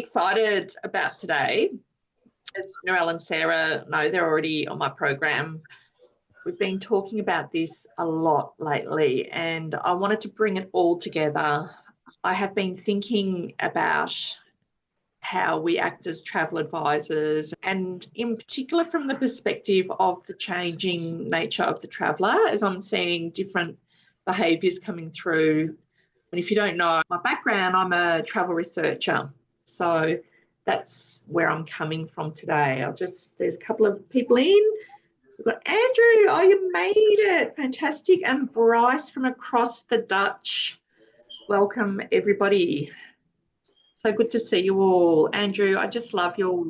excited about today. As Narelle and Sarah know, they're already on my program. We've been talking about this a lot lately, and I wanted to bring it all together. I have been thinking about how we act as travel advisors, and in particular from the perspective of the changing nature of the traveller, as I'm seeing different behaviours coming through. And if you don't know my background, I'm a travel researcher. So that's where I'm coming from today. There's a couple of people in. We've got Andrew. Oh, you made it. Fantastic. And Bryce from across the Dutch. Welcome, everybody. So good to see you all. Andrew, I just love your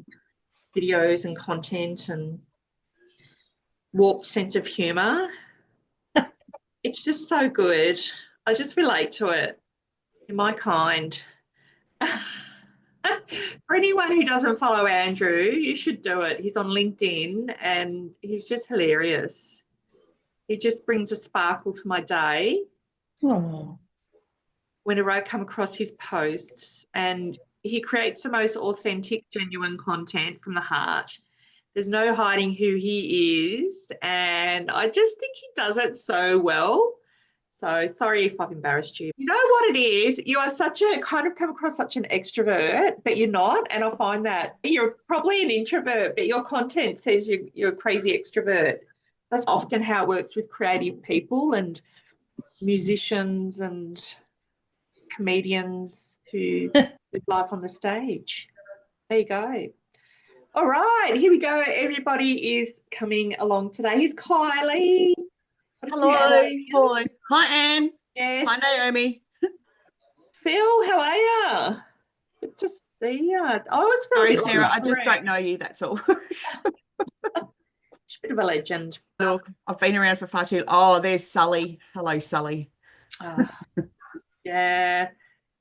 videos and content and warped sense of humour. It's just so good. I just relate to it. You're my kind. For anyone who doesn't follow Andrew, you should do it. He's on LinkedIn and he's just hilarious. He just brings a sparkle to my day. Oh. Whenever I come across his posts, and he creates the most authentic, genuine content from the heart. There's no hiding who he is, and I just think he does it so well. So sorry if I've embarrassed you. You know what it is? You are kind of come across such an extrovert, but you're not. And I find that you're probably an introvert, but your content says you're a crazy extrovert. That's often how it works with creative people and musicians and comedians who live life on the stage. There you go. All right, here we go. Everybody is coming along today. Here's Kylie. Hello. Hi. Hi, Anne. Yes. Hi, Naomi. Phil, how are you? Good to see you. I always feel Sorry, Sarah, I just don't know you, that's all. She's a bit of a legend. Look, I've been around for far too long. Oh, there's Sully. Hello, Sully. Yeah.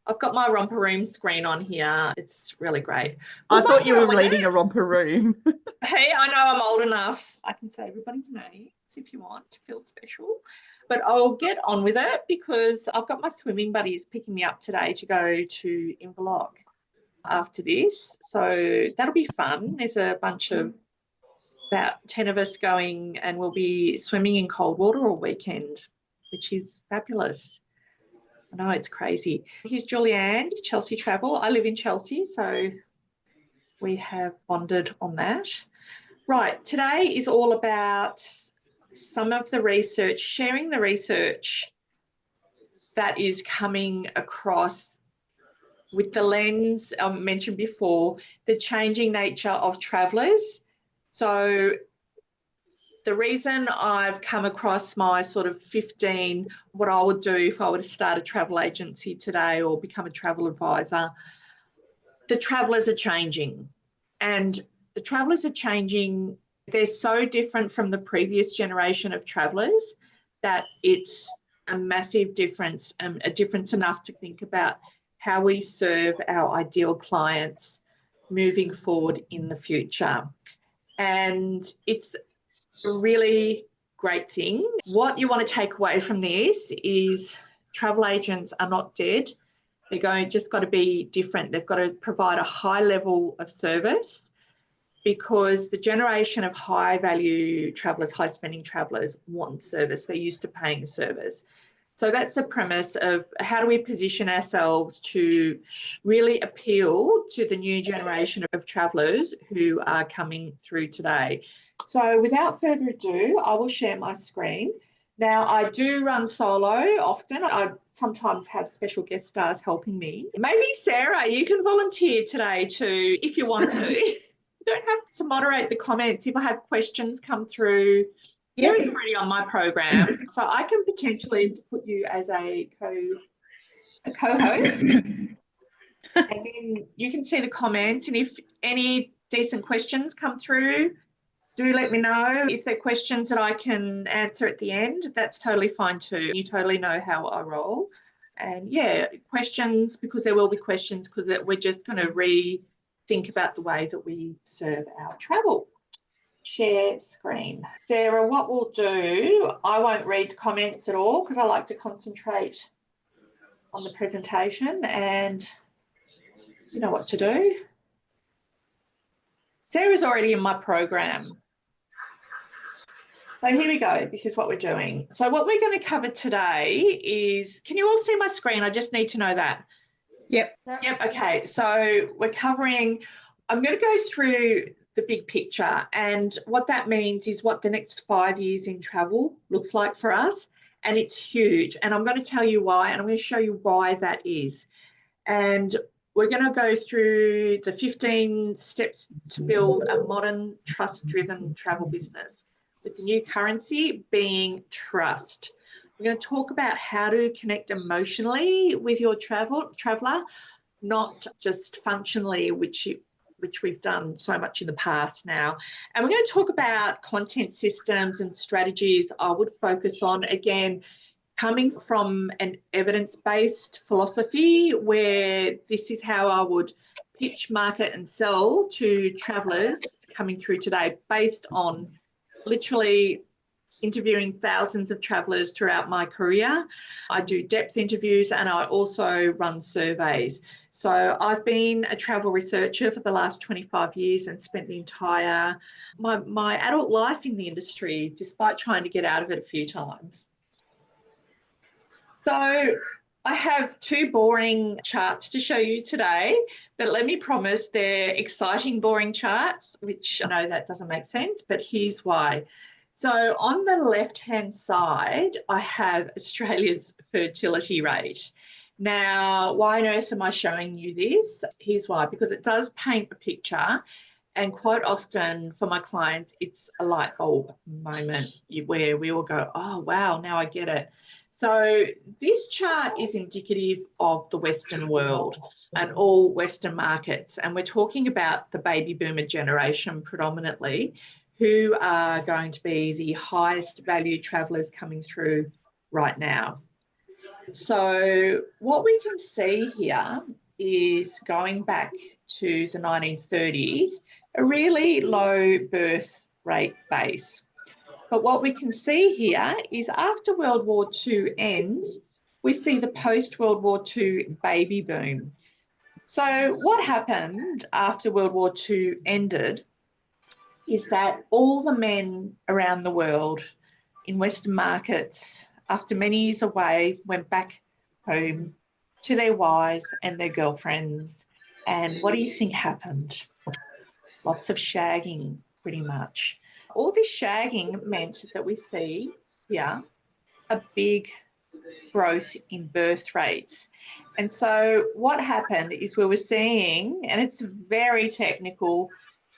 I've got my romper room screen on here. It's really great. I thought you were leading a romper room. Hey, I know I'm old enough. I can say everybody's names if you want to feel special. But I'll get on with it because I've got my swimming buddies picking me up today to go to Inverloch after this. So that'll be fun. There's a bunch of about 10 of us going, and we'll be swimming in cold water all weekend, which is fabulous. I know, it's crazy. Here's Julianne, Chelsea Travel. I live in Chelsea, so we have bonded on that. Right, today is all about some of the research, sharing the research that is coming across with the lens I mentioned before, the changing nature of travellers. So the reason I've come across my sort of 15, what I would do if I were to start a travel agency today or become a travel advisor, the travellers are changing. And the travellers are changing. They're so different from the previous generation of travellers that it's a massive difference, a difference enough to think about how we serve our ideal clients moving forward in the future. And it's a really great thing. What you want to take away from this is travel agents are not dead. They're just got to be different. They've got to provide a high level of service because the generation of high value travellers, high spending travellers want service. They're used to paying service. So that's the premise of how do we position ourselves to really appeal to the new generation of travellers who are coming through today. So without further ado, I will share my screen. Now, I do run solo often. I sometimes have special guest stars helping me. Maybe, Sarah, you can volunteer today too, if you want to. You don't have to moderate the comments. If I have questions come through, Sarah's already on my program, so I can potentially put you as a co-host. And then you can see the comments, and if any decent questions come through, do let me know. If they're questions that I can answer at the end, that's totally fine too. You totally know how I roll. And yeah, questions, because there will be questions, because we're just going to rethink about the way that we serve our travel. Share screen. Sarah, what we'll do, I won't read comments at all because I like to concentrate on the presentation, and You know what to do. Sarah's already in my program. So here we go. This is what we're doing. So what we're going to cover today is, can you all see my screen? I just need to know that. Yep. Yep. Okay. So we're covering, I'm going to go through the big picture, and what that means is what the next 5 years in travel looks like for us. And it's huge. And I'm going to tell you why, and I'm going to show you why that is. And we're going to go through the 15 steps to build a modern, trust-driven travel business, with the new currency being trust. We're going to talk about how to connect emotionally with your traveller, not just functionally, which we've done so much in the past now. And we're going to talk about content systems and strategies. I would focus on, again, coming from an evidence-based philosophy, where this is how I would pitch, market and sell to travellers coming through today, based on literally interviewing thousands of travellers throughout my career. I do depth interviews and I also run surveys. So I've been a travel researcher for the last 25 years and spent the entire my adult life in the industry, despite trying to get out of it a few times. So I have 2 boring charts to show you today, but let me promise they're exciting, boring charts, which I know that doesn't make sense, but here's why. So on the left-hand side, I have Australia's fertility rate. Now, why on earth am I showing you this? Here's why, because it does paint a picture, and quite often for my clients, it's a light bulb moment where we all go, oh, wow, now I get it. So this chart is indicative of the Western world and all Western markets. And we're talking about the baby boomer generation predominantly, who are going to be the highest value travellers coming through right now. So what we can see here is, going back to the 1930s, a really low birth rate base. But what we can see here is, after World War II ends, we see the post-World War II baby boom. So what happened after World War II ended is that all the men around the world in Western markets, after many years away, went back home to their wives and their girlfriends. And what do you think happened? Lots of shagging, pretty much. All this shagging meant that we see here a big growth in birth rates. And so what happened is, we were seeing, and it's very technical,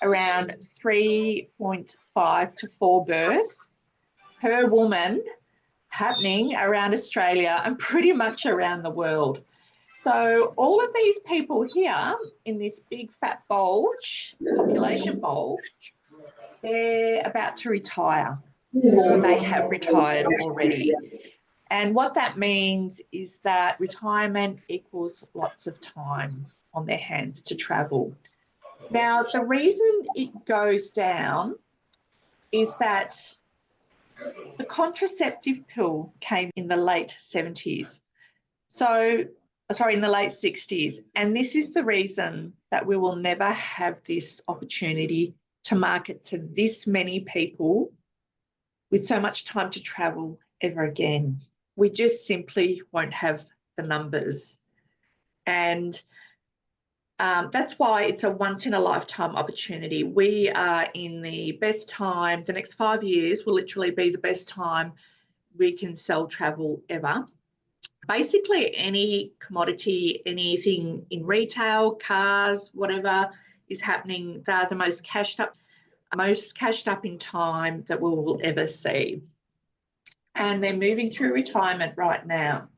around 3.5 to 4 births per woman happening around Australia and pretty much around the world. So all of these people here in this big fat bulge, population bulge, they're about to retire, or they have retired already. And what that means is that retirement equals lots of time on their hands to travel. Now, the reason it goes down is that the contraceptive pill came in the late 70s. So, sorry, in the late 60s. And this is the reason that we will never have this opportunity to market to this many people with so much time to travel ever again. We just simply won't have the numbers. And that's why it's a once-in-a-lifetime opportunity. We are in the best time. The next 5 years will literally be the best time we can sell travel ever. Basically, any commodity, anything in retail, cars, whatever is happening, they're the most cashed up in time that we will ever see. And they're moving through retirement right now.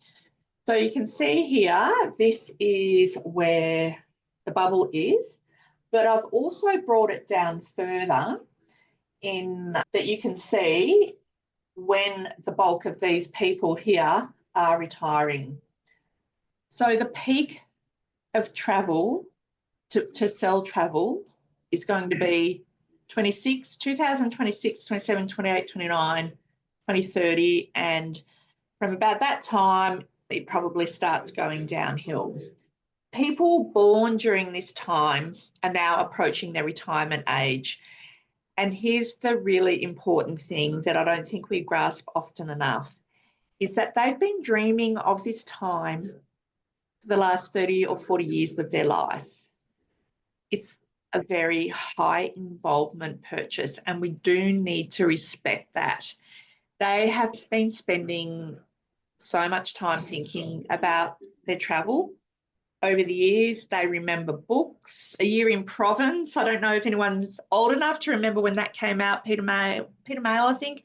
So you can see here, this is where the bubble is, but I've also brought it down further in that you can see when the bulk of these people here are retiring. So the peak of travel, to sell travel, is going to be 2026, 27, 28, 29, 2030, and from about that time, it probably starts going downhill. People born during this time are now approaching their retirement age. And here's the really important thing that I don't think we grasp often enough, is that they've been dreaming of this time for the last 30 or 40 years of their life. It's a very high involvement purchase, and we do need to respect that. They have been spending so much time thinking about their travel. Over the years, they remember books. A Year in Province. I don't know if anyone's old enough to remember when that came out. Peter Mayle, I think.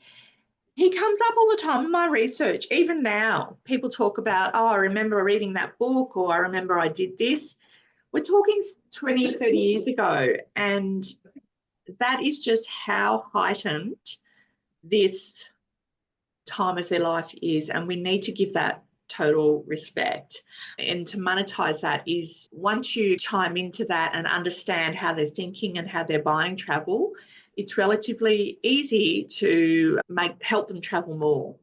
He comes up all the time in my research. Even now, people talk about, oh, I remember reading that book, or I remember I did this. We're talking 20, 30 years ago. And that is just how heightened this time of their life is. And we need to give that total respect. And to monetize that is, once you chime into that and understand how they're thinking and how they're buying travel, it's relatively easy to help them travel more.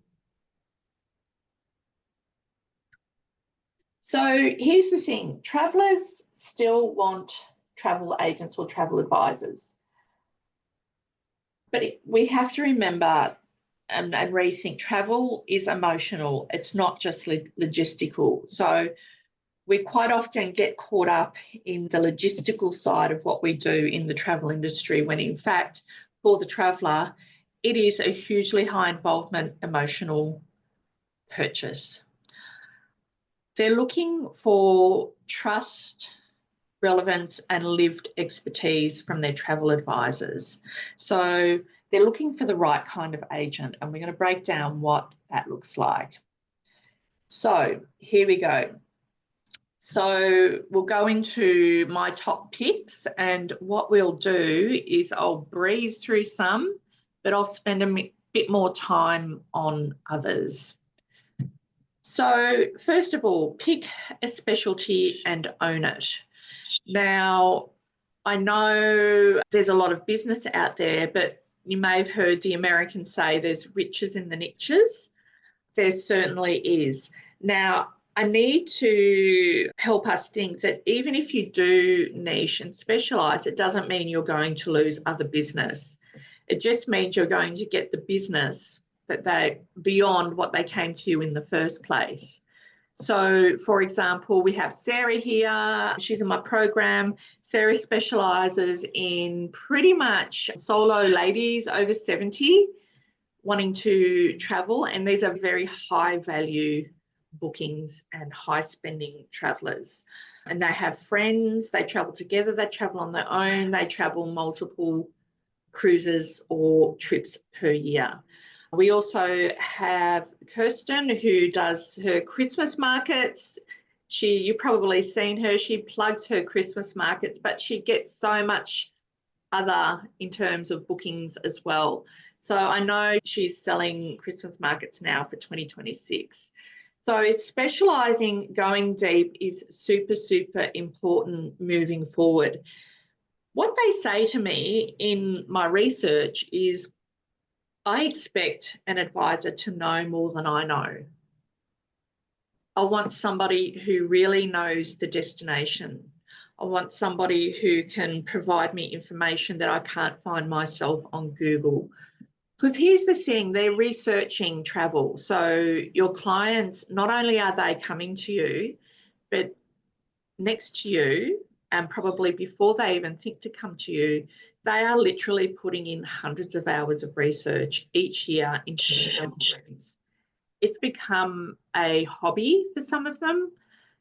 So here's the thing, travellers still want travel agents or travel advisors. But we have to remember and rethink, travel is emotional. It's not just logistical. So we quite often get caught up in the logistical side of what we do in the travel industry, when in fact, for the traveller, it is a hugely high involvement emotional purchase. They're looking for trust, relevance, and lived expertise from their travel advisors. So they're looking for the right kind of agent, and we're going to break down what that looks like. So here we go. So we'll go into my top picks, and what we'll do is I'll breeze through some, but I'll spend a bit more time on others. So first of all, pick a specialty and own it. Now, I know there's a lot of business out there, but you may have heard the Americans say there's riches in the niches. There certainly is. Now, I need to help us think that even if you do niche and specialise, it doesn't mean you're going to lose other business. It just means you're going to get the business that they beyond what they came to you in the first place. So, for example, we have Sarah here. She's in my program. Sarah specialises in pretty much solo ladies over 70 wanting to travel, and these are very high value bookings and high spending travellers. And they have friends, they travel together, they travel on their own, they travel multiple cruises or trips per year. We also have Kirsten, who does her Christmas markets. You've probably seen her, she plugs her Christmas markets, but she gets so much other in terms of bookings as well. So I know she's selling Christmas markets now for 2026. So specialising, going deep is super, super important moving forward. What they say to me in my research is, I expect an advisor to know more than I know. I want somebody who really knows the destination. I want somebody who can provide me information that I can't find myself on Google. Because here's the thing, they're researching travel. So your clients, not only are they coming to you, but next to you, and probably before they even think to come to you, they are literally putting in hundreds of hours of research each year into their programs. It's become a hobby for some of them.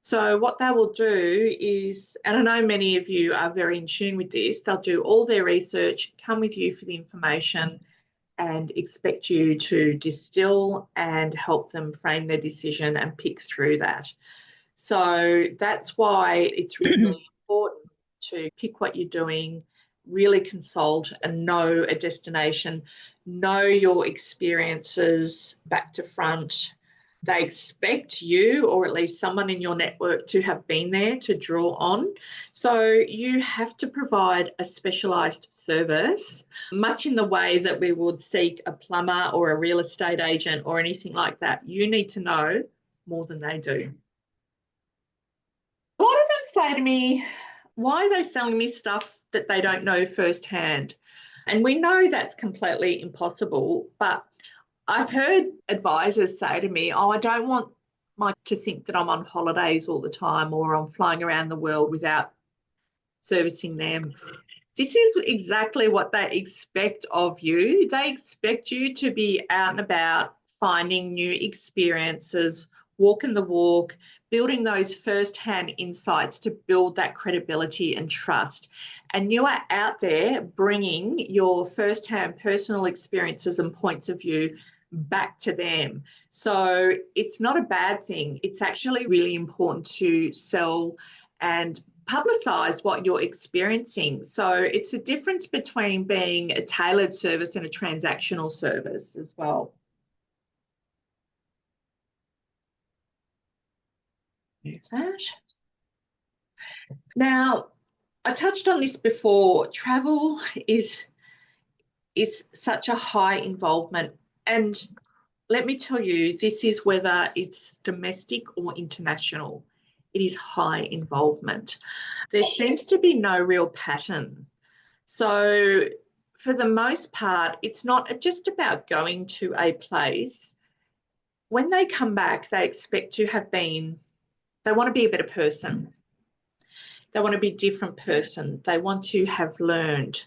So what they will do is, and I know many of you are very in tune with this, they'll do all their research, come with you for the information, and expect you to distill and help them frame their decision and pick through that. So that's why it's really important to pick what you're doing, really consult and know a destination, know your experiences back to front. They expect you, or at least someone in your network, to have been there to draw on. So you have to provide a specialised service, much in the way that we would seek a plumber or a real estate agent or anything like that. You need to know more than they do. A lot of them say to me, why are they selling me stuff that they don't know firsthand? And we know that's completely impossible, but I've heard advisors say to me, oh, I don't want to think that I'm on holidays all the time or I'm flying around the world without servicing them. This is exactly what they expect of you. They expect you to be out and about, finding new experiences, walking the walk, building those first-hand insights to build that credibility and trust. And you are out there bringing your first-hand personal experiences and points of view back to them. So it's not a bad thing. It's actually really important to sell and publicize what you're experiencing. So it's a difference between being a tailored service and a transactional service as well. That. Now, I touched on this before. Travel is such a high involvement, and let me tell you, this is whether it's domestic or international. It is high involvement. There seems to be no real pattern. So for the most part, it's not just about going to a place. When they come back, they expect to have been, they want to be a better person. They want to be a different person. They want to have learned.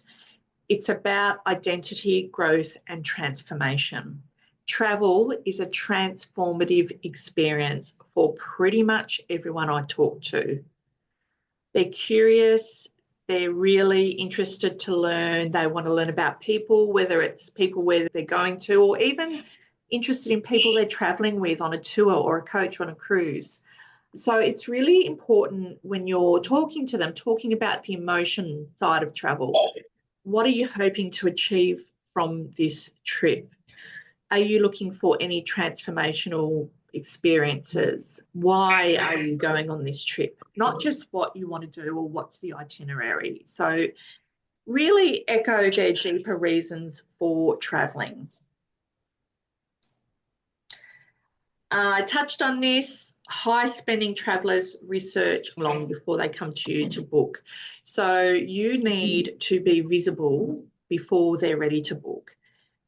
It's about identity, growth, and transformation. Travel is a transformative experience for pretty much everyone I talk to. They're curious, they're really interested to learn, they want to learn about people, whether it's people where they're going to, or even interested in people they're traveling with on a tour or a coach on a cruise. So it's really important when you're talking to them, talking about the emotion side of travel. What are you hoping to achieve from this trip? Are you looking for any transformational experiences? Why are you going on this trip? Not just what you want to do or what's the itinerary. So really echo their deeper reasons for travelling. I touched on this. High spending travellers research long before they come to you to book. So you need to be visible before they're ready to book.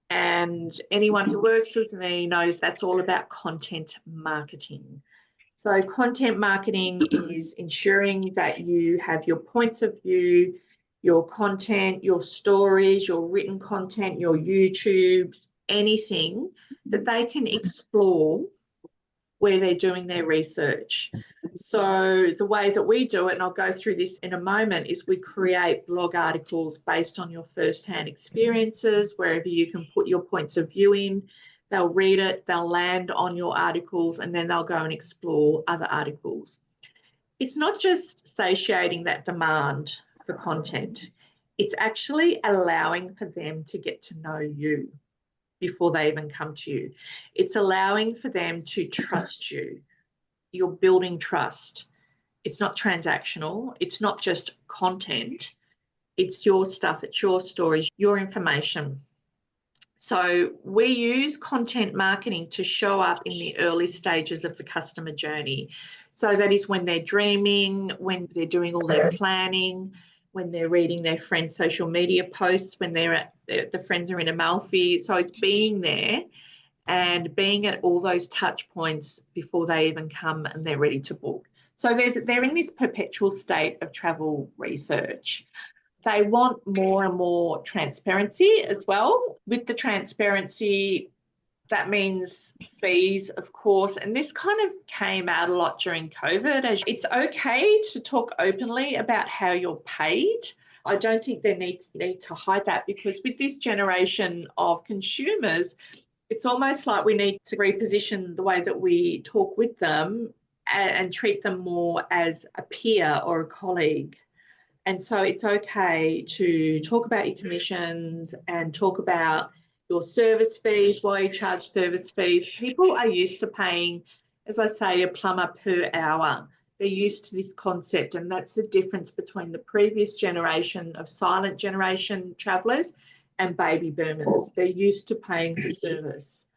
And anyone who works with me knows that's all about content marketing. So content marketing is ensuring that you have your points of view, your content, your stories, your written content, your YouTubes, anything that they can explore where they're doing their research. So the way that we do it, and I'll go through this in a moment, is we create blog articles based on your first-hand experiences, wherever you can put your points of view in. They'll read it, they'll land on your articles, and then they'll go and explore other articles. It's not just satiating that demand for content. It's actually allowing for them to get to know you before they even come to you. It's allowing for them to trust you. You're building trust. It's not transactional. It's not just content. It's your stuff. It's your stories, your information. So we use content marketing to show up in the early stages of the customer journey. So that is when they're dreaming, when they're doing all their planning, when they're reading their friends' social media posts, when they're at the friends are in Amalfi. So it's being there and being at all those touch points before they even come and they're ready to book. So they're in this perpetual state of travel research. They want more and more transparency as well. With the transparency, that means fees, of course, and this kind of came out a lot during COVID. It's okay to talk openly about how you're paid. I don't think they need to hide that, because with this generation of consumers, it's almost like we need to reposition the way that we talk with them and treat them more as a peer or a colleague. And so it's okay to talk about your commissions and talk about your service fees, why you charge service fees. People are used to paying, as I say, a plumber per hour. They're used to this concept, and that's the difference between the previous generation of silent generation travellers and baby boomers. They're used to paying for service.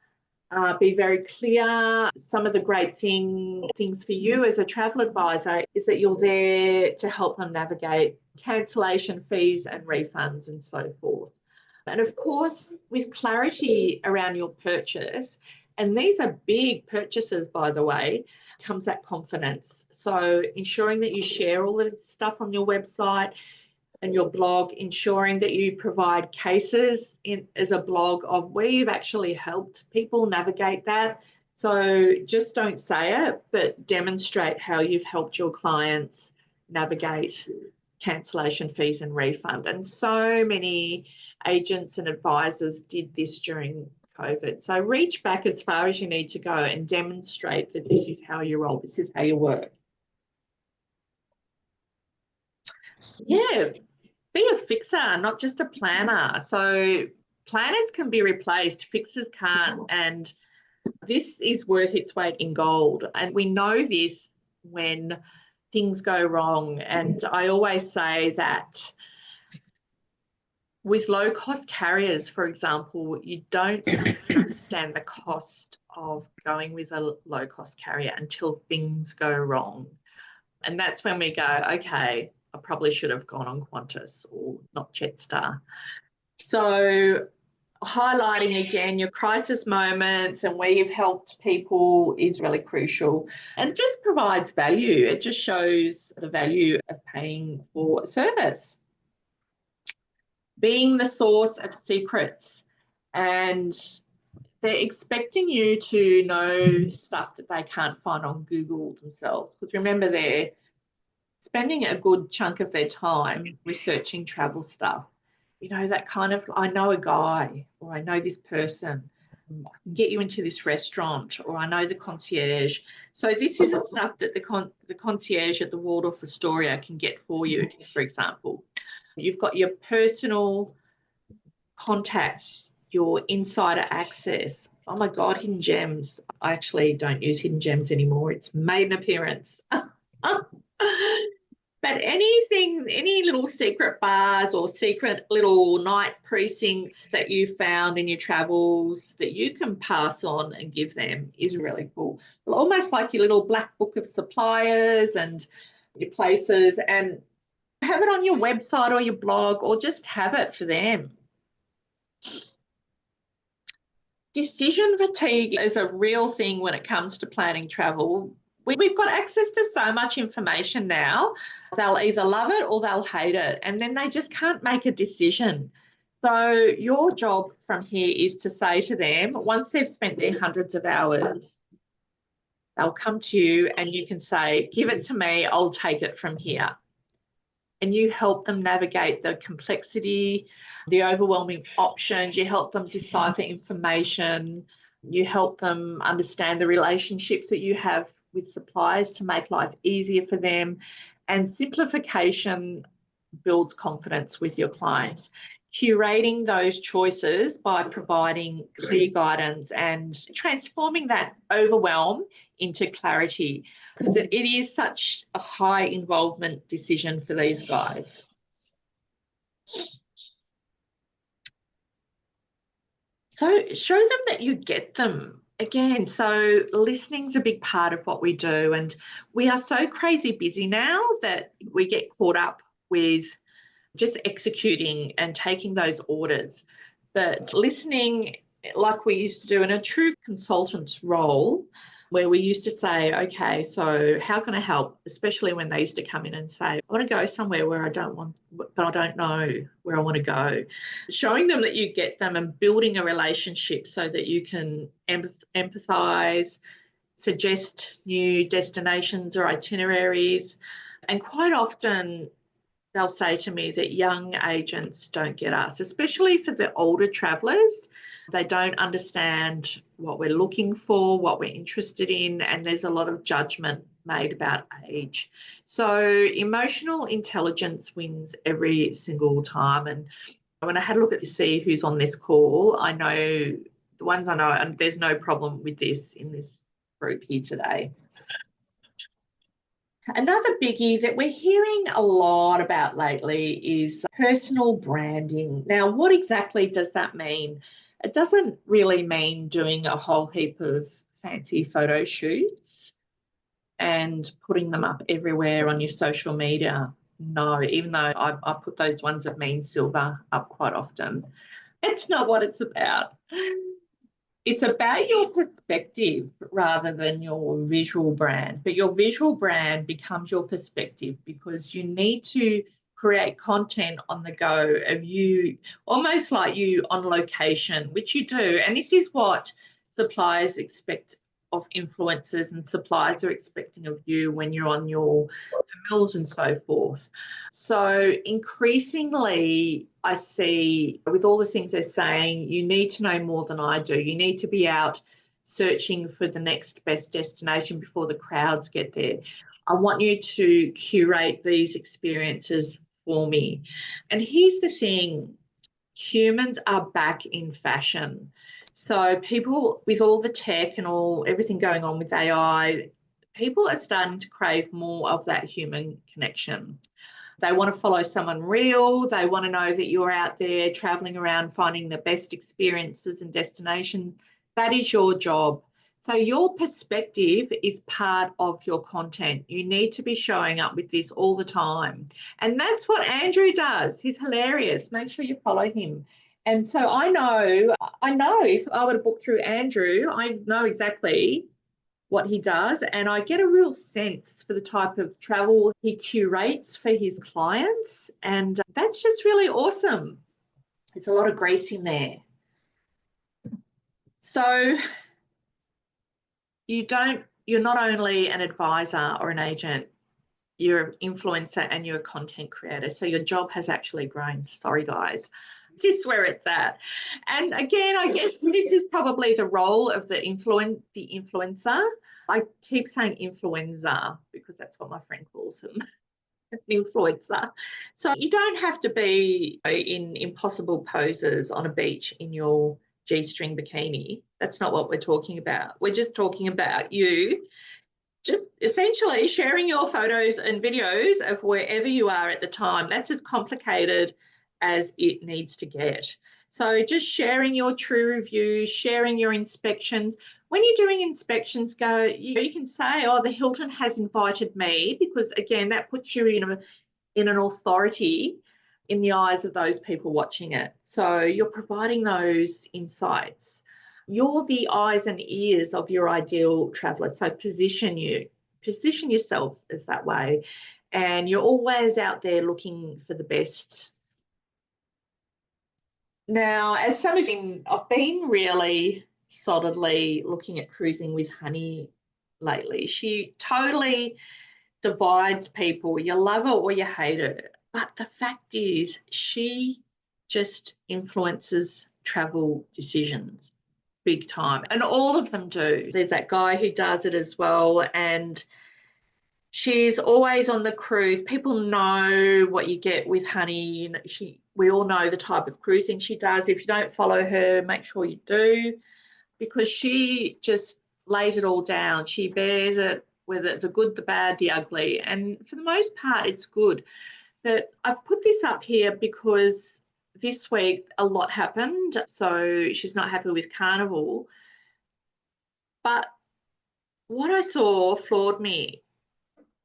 be very clear. Some of the great things for you as a travel advisor is that you're there to help them navigate cancellation fees and refunds and so forth. And of course, with clarity around your purchase, and these are big purchases, by the way, comes that confidence. So ensuring that you share all the stuff on your website and your blog, ensuring that you provide cases as a blog of where you've actually helped people navigate that. So just don't say it, but demonstrate how you've helped your clients navigate cancellation fees and refund. And so many agents and advisors did this during COVID. So reach back as far as you need to go and demonstrate that this is how you roll, this is how you work. Yeah, be a fixer, not just a planner. So planners can be replaced, fixers can't. And this is worth its weight in gold. And we know this when things go wrong. And I always say that with low-cost carriers, for example, you don't understand the cost of going with a low-cost carrier until things go wrong. And that's when we go, okay, I probably should have gone on Qantas or not Jetstar. So highlighting again your crisis moments and where you've helped people is really crucial, and it just provides value. It just shows the value of paying for a service. Being the source of secrets, and they're expecting you to know stuff that they can't find on Google themselves, because remember, they're spending a good chunk of their time researching travel stuff. You know, that kind of, I know a guy, or I know this person, I can get you into this restaurant, or I know the concierge. So this isn't stuff that the concierge at the Waldorf Astoria can get for you, for example. You've got your personal contacts, your insider access. Oh my God, Hidden Gems. I actually don't use Hidden Gems anymore. It's made an appearance. But anything, any little secret bars or secret little night precincts that you found in your travels that you can pass on and give them is really cool. Almost like your little black book of suppliers and your places, and have it on your website or your blog, or just have it for them. Decision fatigue is a real thing when it comes to planning travel. We've got access to so much information now. They'll either love it or they'll hate it, and then they just can't make a decision. So your job from here is to say to them, once they've spent their hundreds of hours, they'll come to you and you can say, give it to me, I'll take it from here. And you help them navigate the complexity, the overwhelming options. You help them decipher information. You help them understand the relationships that you have with suppliers to make life easier for them. And simplification builds confidence with your clients. Curating those choices by providing clear guidance and transforming that overwhelm into clarity, because it is such a high involvement decision for these guys. So show them that you get them. Again, so listening's a big part of what we do, and we are so crazy busy now that we get caught up with just executing and taking those orders. But listening, like we used to do in a true consultant's role, where we used to say, okay, so how can I help? Especially when they used to come in and say, I want to go somewhere where I don't want, but I don't know where I want to go. Showing them that you get them and building a relationship so that you can empathise, suggest new destinations or itineraries. And quite often they'll say to me that young agents don't get us, especially for the older travellers. They don't understand what we're looking for, what we're interested in, and there's a lot of judgment made about age. So emotional intelligence wins every single time. And when I had a look to see who's on this call, I know the ones I know, and there's no problem with this in this group here today. Another biggie that we're hearing a lot about lately is personal branding. Now, what exactly does that mean? It doesn't really mean doing a whole heap of fancy photo shoots and putting them up everywhere on your social media. No, even though I put those ones of Mean Silver up quite often. It's not what it's about. It's about your perspective rather than your visual brand. But your visual brand becomes your perspective because you need to create content on the go of you, almost like you on location, which you do. And this is what suppliers expect of influencers, and suppliers are expecting of you when you're on your mills and so forth. So increasingly, I see with all the things they're saying, you need to know more than I do. You need to be out searching for the next best destination before the crowds get there. I want you to curate these experiences for me. And here's the thing, humans are back in fashion. So people, with all the tech and everything going on with AI, people are starting to crave more of that human connection. They want to follow someone real. They want to know that you're out there traveling around finding the best experiences and destinations. That is your job. So your perspective is part of your content. You need to be showing up with this all the time. And that's what Andrew does. He's hilarious. Make sure you follow him. And so I know if I were to book through Andrew, I know exactly what he does, and I get a real sense for the type of travel he curates for his clients, and that's just really awesome. It's a lot of grace in there. So you're not only an advisor or an agent, you're an influencer and you're a content creator. So your job has actually grown. Sorry, guys. This is where it's at. And again, I guess this is probably the role of the influencer. I keep saying influencer because that's what my friend calls him, an influencer. So you don't have to be in impossible poses on a beach in your G-string bikini. That's not what we're talking about. We're just talking about you just essentially sharing your photos and videos of wherever you are at the time. That's as complicated as it needs to get. So just sharing your true reviews, sharing your inspections. When you're doing inspections, you can say, oh, the Hilton has invited me, because again, that puts you in an authority in the eyes of those people watching it. So you're providing those insights. You're the eyes and ears of your ideal traveller. So position yourself as that way. And you're always out there looking for the best. Now, as some of you, I've been really solidly looking at Cruising with Honey lately. She totally divides people. You love her or you hate her. But the fact is, she just influences travel decisions big time. And all of them do. There's that guy who does it as well. And she's always on the cruise. People know what you get with Honey. We all know the type of cruising she does. If you don't follow her, make sure you do, because she just lays it all down. She bears it, whether it's the good, the bad, the ugly. And for the most part, it's good. But I've put this up here because this week a lot happened. So she's not happy with Carnival. But what I saw floored me.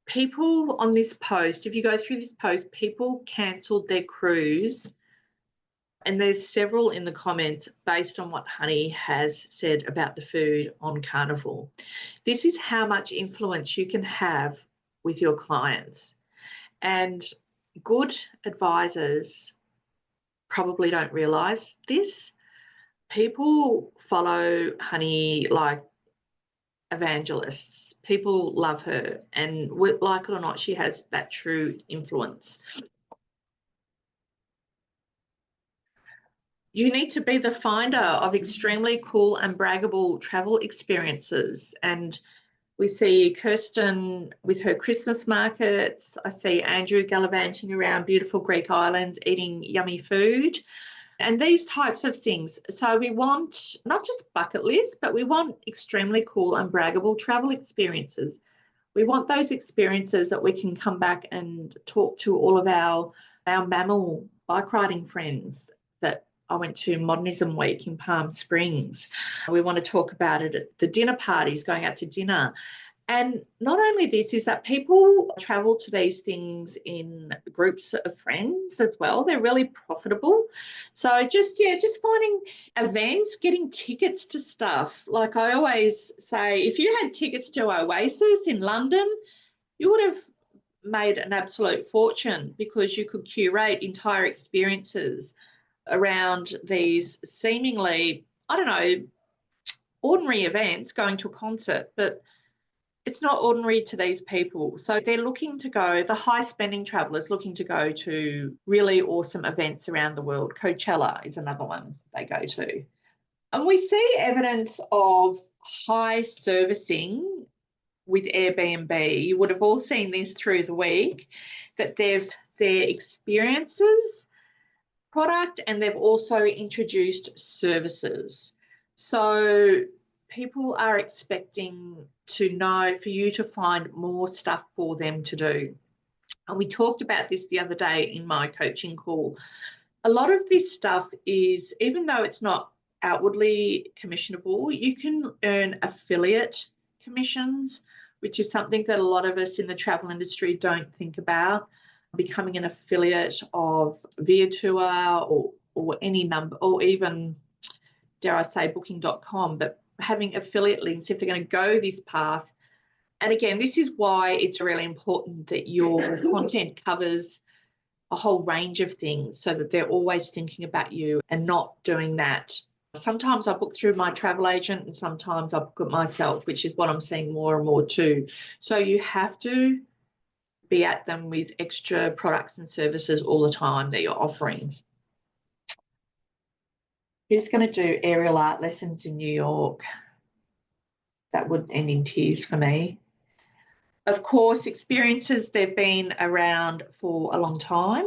People on this post, if you go through this post, people cancelled their cruise. And there's several in the comments based on what Honey has said about the food on Carnival. This is how much influence you can have with your clients. And good advisors probably don't realise this. People follow Honey like evangelists. People love her, and like it or not, she has that true influence. You need to be the finder of extremely cool and braggable travel experiences. And we see Kirsten with her Christmas markets. I see Andrew gallivanting around beautiful Greek islands, eating yummy food, and these types of things. So we want not just bucket lists, but we want extremely cool and braggable travel experiences. We want those experiences that we can come back and talk to all of our mammal bike riding friends that I went to Modernism Week in Palm Springs. We want to talk about it at the dinner parties, going out to dinner. And not only this, is that people travel to these things in groups of friends as well. They're really profitable. So just finding events, getting tickets to stuff. Like I always say, if you had tickets to Oasis in London, you would have made an absolute fortune because you could curate entire experiences around these seemingly, I don't know, ordinary events, going to a concert, but it's not ordinary to these people. So they're looking to go, the high spending travellers looking to go to really awesome events around the world. Coachella is another one they go to. And we see evidence of high servicing with Airbnb. You would have all seen this through the week, that their experiences, product, and they've also introduced services. So people are expecting to know, for you to find more stuff for them to do. And we talked about this the other day in my coaching call. A lot of this stuff is, even though it's not outwardly commissionable, you can earn affiliate commissions, which is something that a lot of us in the travel industry don't think about. Becoming an affiliate of Viator or any number, or even, dare I say, booking.com, but having affiliate links if they're going to go this path. And again, this is why it's really important that your content covers a whole range of things so that they're always thinking about you and not doing that. Sometimes I book through my travel agent and sometimes I book it myself, which is what I'm seeing more and more too. So you have to be at them with extra products and services all the time that you're offering. Who's going to do aerial art lessons in New York? That would end in tears for me. Of course, experiences, they've been around for a long time,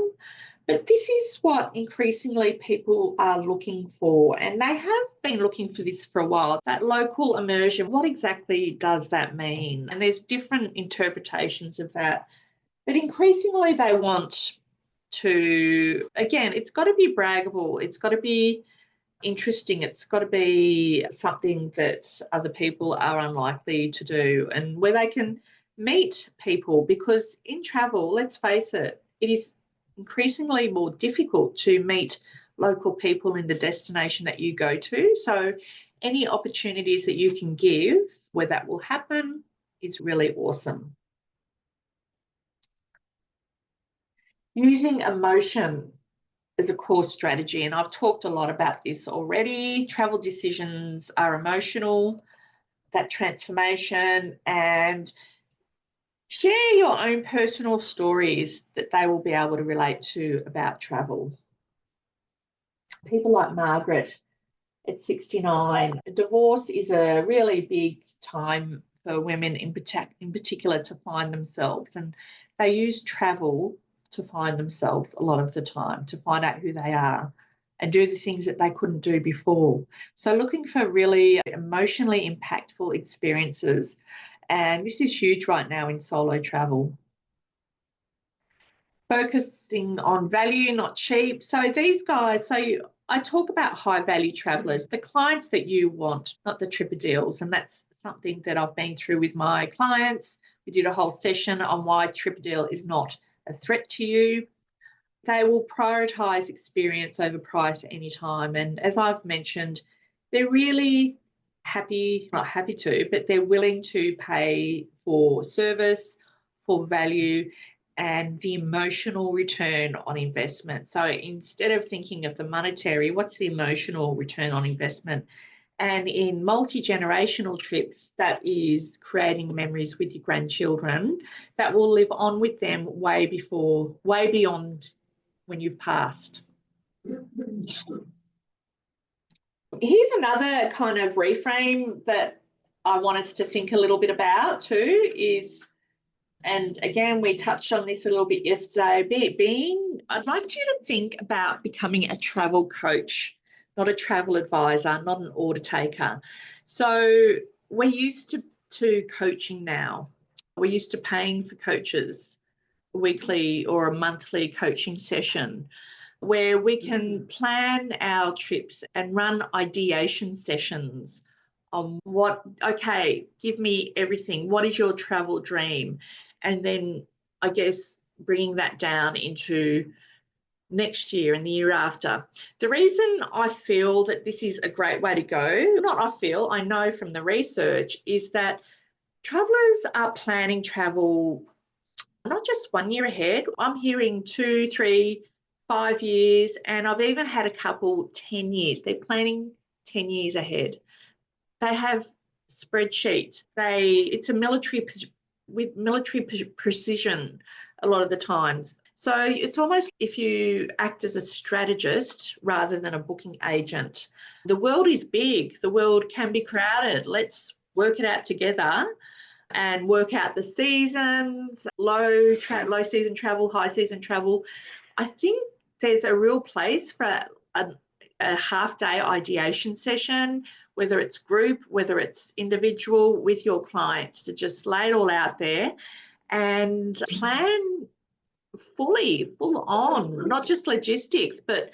but this is what increasingly people are looking for, and they have been looking for this for a while. That local immersion, what exactly does that mean? And there's different interpretations of that, but increasingly they want to, again, it's got to be braggable, it's got to be interesting, it's got to be something that other people are unlikely to do, and where they can meet people, because in travel, let's face it, it is increasingly more difficult to meet local people in the destination that you go to. So any opportunities that you can give where that will happen is really awesome. Using emotion as a core strategy, and I've talked a lot about this already. Travel decisions are emotional, that transformation, and share your own personal stories that they will be able to relate to about travel. People like Margaret at 69, divorce is a really big time for women in particular to find themselves, and they use travel to find themselves a lot of the time, to find out who they are and do the things that they couldn't do before. So looking for really emotionally impactful experiences. And this is huge right now in solo travel. Focusing on value, not cheap. So these guys, I talk about high value travellers, the clients that you want, not the tripper deals. And that's something that I've been through with my clients. We did a whole session on why tripper deal is not a threat to you. They will prioritise experience over price at any time. And as I've mentioned, they're really not happy to, but they're willing to pay for service, for value, and the emotional return on investment. So instead of thinking of the monetary, what's the emotional return on investment? And in multi-generational trips, that is creating memories with your grandchildren that will live on with them way beyond when you've passed. Here's another kind of reframe that I want us to think a little bit about too is, and again, we touched on this a little bit yesterday, I'd like you to think about becoming a travel coach, not a travel advisor, not an order taker. So we're used to coaching now. We're used to paying for coaches, a weekly or a monthly coaching session. where we can plan our trips and run ideation sessions on okay, give me everything. What is your travel dream? And then I guess bringing that down into next year and the year after. The reason I feel that this is a great way to go, I know from the research, is that travellers are planning travel not just 1 year ahead. I'm hearing 2, 3, 5 years, and I've even had a couple 10 years. They're planning 10 years ahead. They have spreadsheets. It's a military precision a lot of the times. So it's almost if you act as a strategist rather than a booking agent. The world is big. The world can be crowded. Let's work it out together and work out the seasons, low season travel, high season travel. I think there's a real place for a half-day ideation session, whether it's group, whether it's individual, with your clients, to just lay it all out there and plan full on, not just logistics, but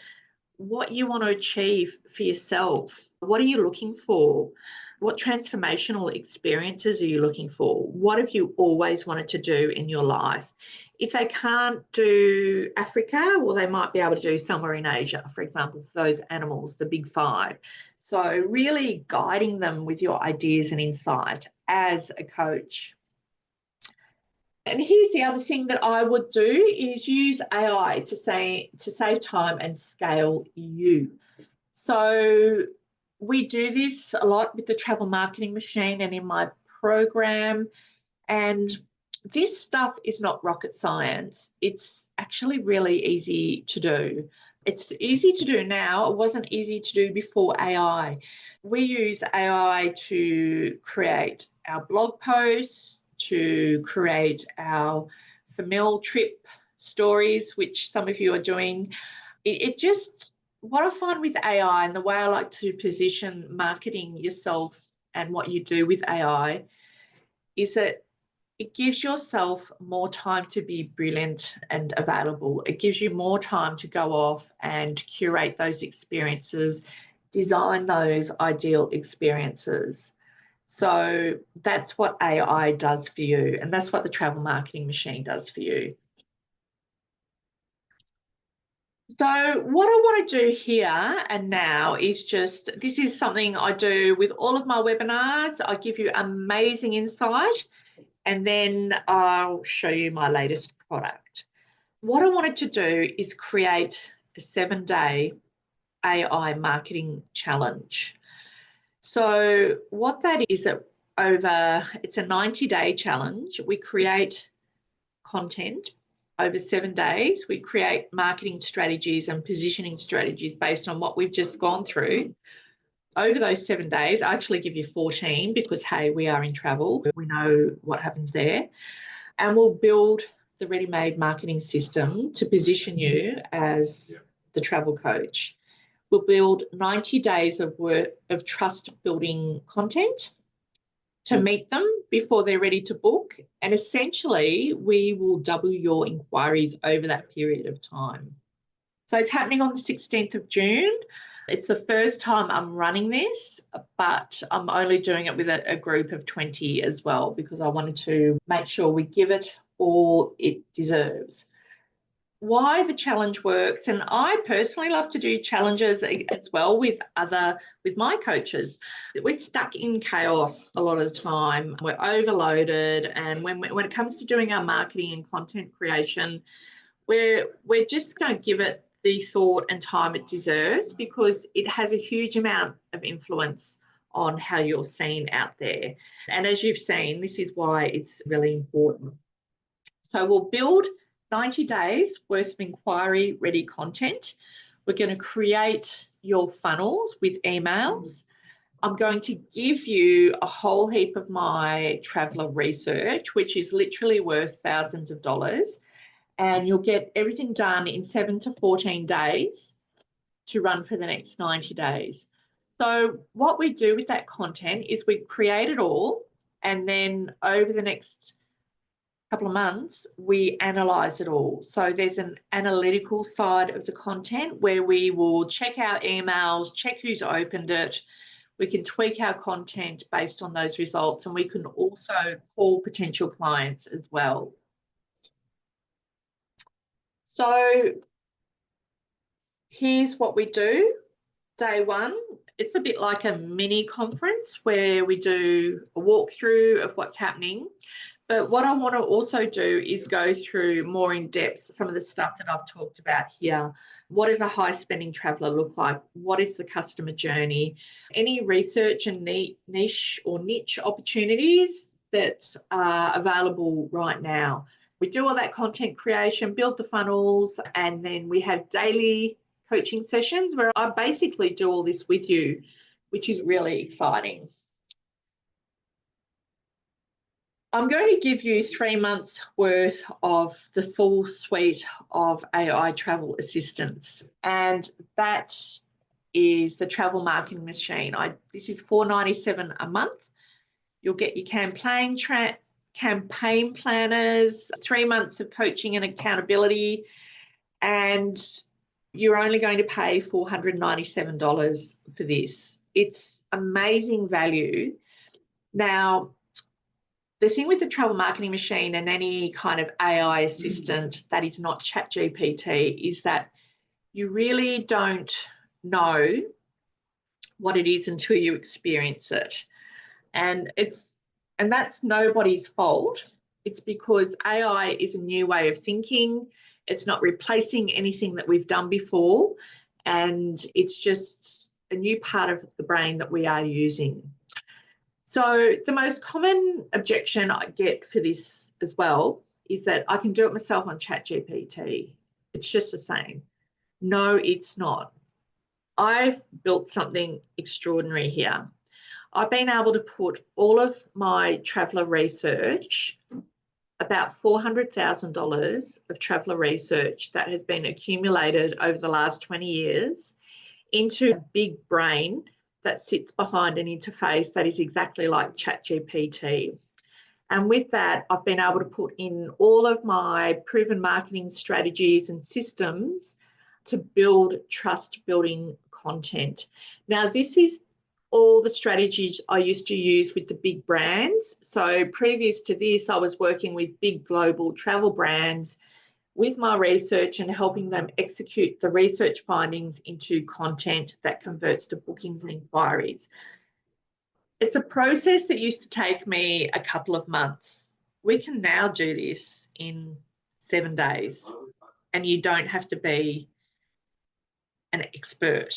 what you want to achieve for yourself. What are you looking for? What transformational experiences are you looking for? What have you always wanted to do in your life? If they can't do Africa, well, they might be able to do somewhere in Asia, for example, for those animals, the big five. So really guiding them with your ideas and insight as a coach. And here's the other thing that I would do is use AI to save time and scale you. So we do this a lot with the Travel Marketing Machine and in my program. And this stuff is not rocket science. It's actually really easy to do. It's easy to do now. It wasn't easy to do before AI. We use AI to create our blog posts, to create our Famil trip stories, which some of you are doing. What I find with AI and the way I like to position marketing yourself and what you do with AI is that it gives yourself more time to be brilliant and available. It gives you more time to go off and curate those experiences, design those ideal experiences. So that's what AI does for you, and that's what the Travel Marketing Machine does for you. So what I want to do here and now is this is something I do with all of my webinars. I give you amazing insight, and then I'll show you my latest product. What I wanted to do is create a 7-day AI marketing challenge. So what that is, it's a 90-day challenge. We create content over 7 days. We create marketing strategies and positioning strategies based on what we've just gone through. Over those 7 days, I actually give you 14 because, hey, we are in travel. We know what happens there. And we'll build the ready-made marketing system to position you as the travel coach. We'll build 90 days of trust-building content to meet them before they're ready to book. And essentially, we will double your inquiries over that period of time. So it's happening on the 16th of June. It's the first time I'm running this, but I'm only doing it with a group of 20 as well, because I wanted to make sure we give it all it deserves. Why the challenge works, and I personally love to do challenges as well with my coaches. We're stuck in chaos a lot of the time. We're overloaded, and when it comes to doing our marketing and content creation, we're just going to give it the thought and time it deserves, because it has a huge amount of influence on how you're seen out there. And as you've seen, this is why it's really important. So we'll build 90 days worth of inquiry ready content. We're going to create your funnels with emails. I'm going to give you a whole heap of my traveller research, which is literally worth thousands of dollars. And you'll get everything done in 7 to 14 days to run for the next 90 days. So what we do with that content is we create it all, and then over the next couple of months, we analyze it all. So there's an analytical side of the content where we will check our emails, check who's opened it. We can tweak our content based on those results, and we can also call potential clients as well. So here's what we do. Day one, it's a bit like a mini conference where we do a walkthrough of what's happening. But what I want to also do is go through more in depth some of the stuff that I've talked about here. What does a high spending traveller look like? What is the customer journey? Any research and niche or niche opportunities that are available right now. We do all that content creation, build the funnels, and then we have daily coaching sessions where I basically do all this with you, which is really exciting. I'm going to give you 3 months worth of the full suite of AI travel assistance, and that is the Travel Marketing Machine. This is $4.97 a month. You'll get your campaign planners, 3 months of coaching and accountability, and you're only going to pay $497 for this. It's amazing value. Now, the thing with the Travel Marketing Machine and any kind of AI assistant that is not ChatGPT is that you really don't know what it is until you experience it. And that's nobody's fault. It's because AI is a new way of thinking. It's not replacing anything that we've done before, and it's just a new part of the brain that we are using. So the most common objection I get for this as well is that I can do it myself on ChatGPT. It's just the same. No, it's not. I've built something extraordinary here. I've been able to put all of my traveller research, about $400,000 of traveller research that has been accumulated over the last 20 years, into a big brain that sits behind an interface that is exactly like ChatGPT. And with that, I've been able to put in all of my proven marketing strategies and systems to build trust building content. Now, this is all the strategies I used to use with the big brands. So previous to this, I was working with big global travel brands with my research and helping them execute the research findings into content that converts to bookings and inquiries. It's a process that used to take me a couple of months. We can now do this in 7 days, and you don't have to be an expert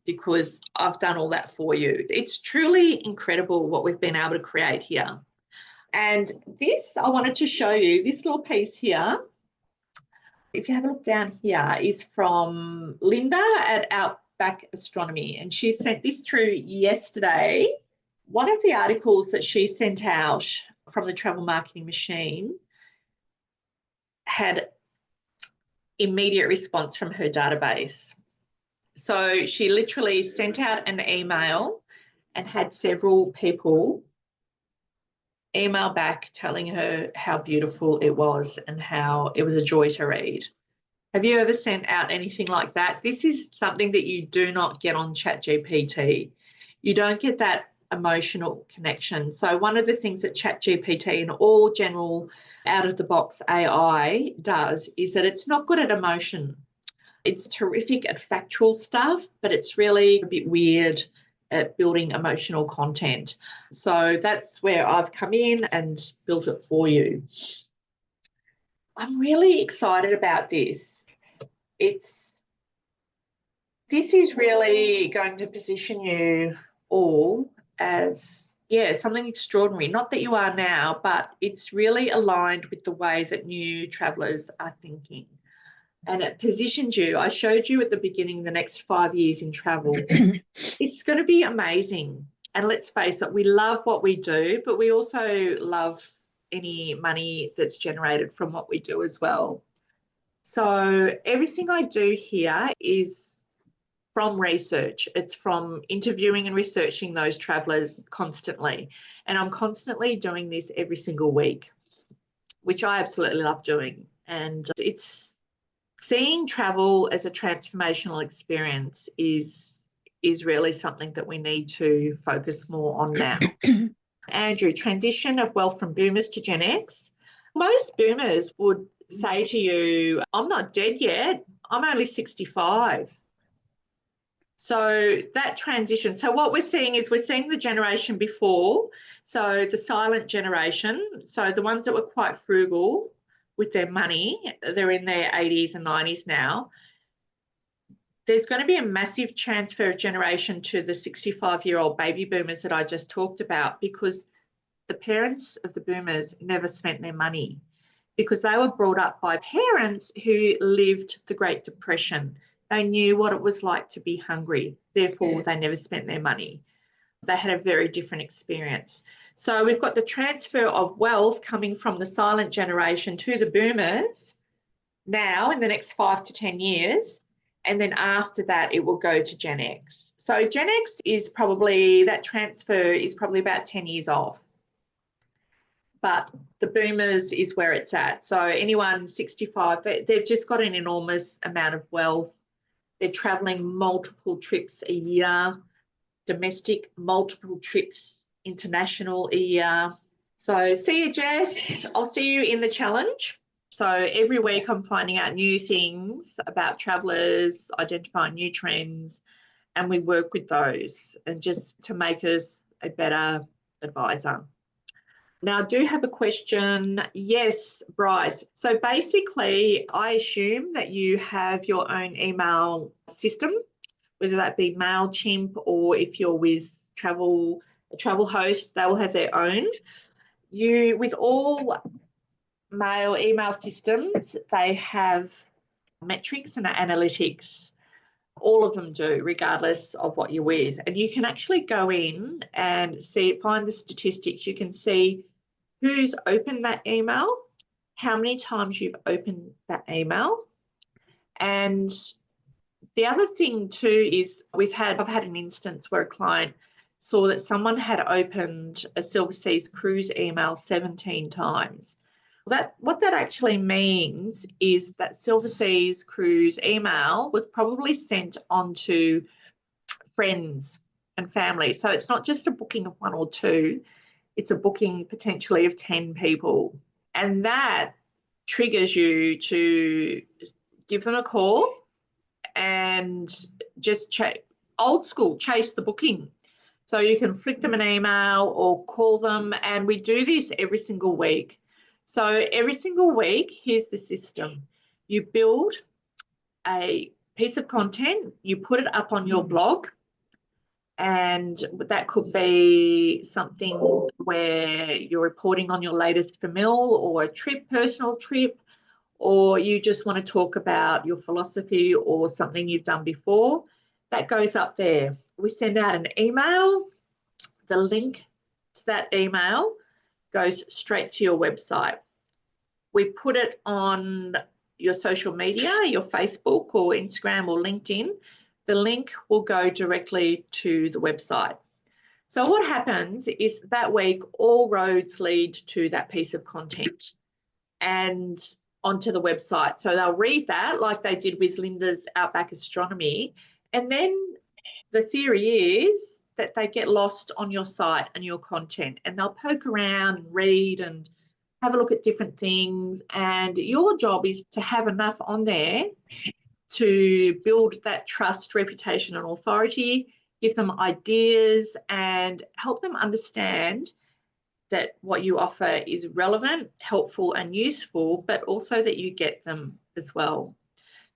because I've done all that for you. It's truly incredible what we've been able to create here. And this, I wanted to show you, this little piece here, if you have a look down here, is from Linda at Outback Astronomy, and she sent this through yesterday. One of the articles that she sent out from the Travel Marketing Machine had immediate response from her database. So she literally sent out an email and had several people email back telling her how beautiful it was and how it was a joy to read. Have you ever sent out anything like that? This is something that you do not get on ChatGPT. You don't get that emotional connection. So one of the things that ChatGPT and all general out-of-the-box AI does is that it's not good at emotion. It's terrific at factual stuff, but it's really a bit weird at building emotional content. So that's where I've come in and built it for you. I'm really excited about this. This is really going to position you all as, something extraordinary. Not that you are now, but it's really aligned with the way that new travellers are thinking. And it positions you. I showed you at the beginning the next 5 years in travel. It's going to be amazing. And let's face it, we love what we do, but we also love any money that's generated from what we do as well. So everything I do here is from research. It's from interviewing and researching those travellers constantly. And I'm constantly doing this every single week. which I absolutely love doing. And it's seeing travel as a transformational experience is really something that we need to focus more on now. Andrew, transition of wealth from boomers to Gen X. Most boomers would say to you, I'm not dead yet. I'm only 65. So that transition. So what we're seeing is we're seeing the generation before, so the silent generation, so the ones that were quite frugal with their money, they're in their 80s and 90s now. There's going to be a massive transfer of generation to the 65-year-old baby boomers that I just talked about, because the parents of the boomers never spent their money, because they were brought up by parents who lived the Great Depression. They knew what it was like to be hungry. Therefore, they never spent their money. They had a very different experience. So we've got the transfer of wealth coming from the silent generation to the boomers now in the next 5 to 10 years. And then after that, it will go to Gen X. So Gen X is probably, that transfer is probably about 10 years off. But the boomers is where it's at. So anyone 65, they've just got an enormous amount of wealth. They're travelling multiple trips a year, domestic, multiple trips, international a year. So see you, Jess. I'll see you in the challenge. So every week I'm finding out new things about travellers, identifying new trends, and we work with those and just to make us a better advisor. Now, I do have a question. Yes, Bryce. So basically, I assume that you have your own email system, whether that be MailChimp or if you're with a travel host, they will have their own. With all email systems, they have metrics and analytics. All of them do, regardless of what you're with. And you can actually go in and find the statistics. You can see who's opened that email, how many times you've opened that email. And the other thing too is I've had an instance where a client saw that someone had opened a Silverseas Cruise email 17 times. What that actually means is that Silverseas Cruise email was probably sent on to friends and family. So it's not just a booking of 1 or 2, it's a booking potentially of 10 people. And that triggers you to give them a call and just old school, chase the booking. So you can flick them an email or call them. And we do this every single week. So every single week, here's the system. You build a piece of content, you put it up on your blog, and that could be something where you're reporting on your latest famil or a personal trip, or you just want to talk about your philosophy or something you've done before. That goes up there. We send out an email. The link to that email goes straight to your website. We put it on your social media, your Facebook or Instagram or LinkedIn. The link will go directly to the website. So what happens is that week, all roads lead to that piece of content and onto the website. So they'll read that like they did with Linda's Outback Astronomy. And then the theory is that they get lost on your site and your content, and they'll poke around and read and have a look at different things. And your job is to have enough on there to build that trust, reputation and authority, give them ideas and help them understand that what you offer is relevant, helpful and useful, but also that you get them as well.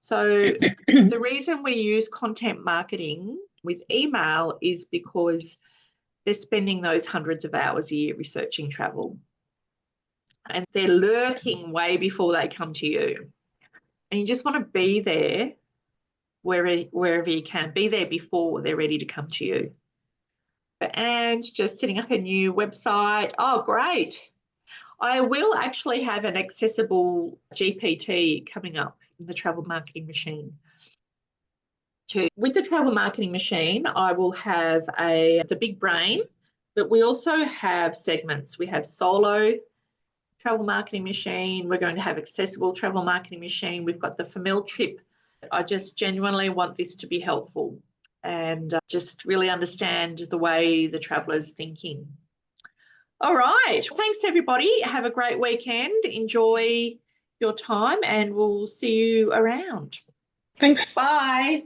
So the reason we use content marketing with email is because they're spending those hundreds of hours a year researching travel. And they're lurking way before they come to you. And you just want to be there wherever you can. Be there before they're ready to come to you. And just setting up a new website. Oh, great. I will actually have an accessible GPT coming up in the Travel Marketing Machine. With the Travel Marketing Machine, I will have the big brain, but we also have segments. We have solo travel marketing machine. We're going to have accessible travel marketing machine. We've got the Famil Trip. I just genuinely want this to be helpful and just really understand the way the traveller's thinking. All right. Thanks, everybody. Have a great weekend. Enjoy your time and we'll see you around. Thanks. Bye.